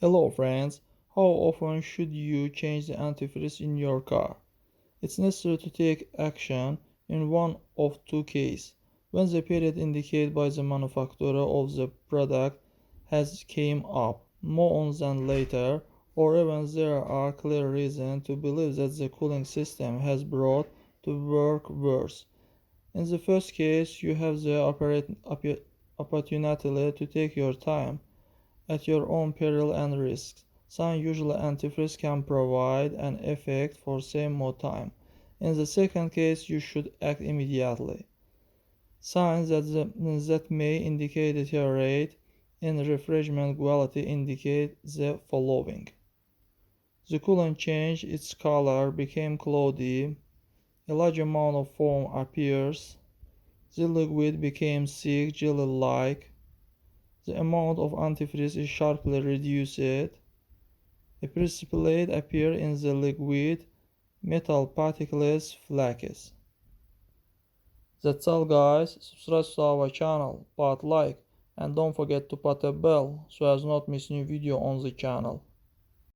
Hello friends, how often should you change the antifreeze in your car? It's necessary to take action in one of two cases. When the period indicated by the manufacturer of the product has came up more on than later, or even there are clear reasons to believe that the cooling system has brought to work worse. In the first case, you have the opportunity to take your time at your own peril and risk. Some usually antifreeze can provide an effect for same more time. In the second case, you should act immediately. Signs that may indicate deterioration in refrigerant quality indicate the following. The coolant changed its color, became cloudy, a large amount of foam appears, the liquid became thick, jelly-like, the amount of antifreeze is sharply reduced, a precipitate appears in the liquid, metal particles, flakes. That's all guys, subscribe to our channel, like and don't forget to put a bell so as not miss new video on the channel.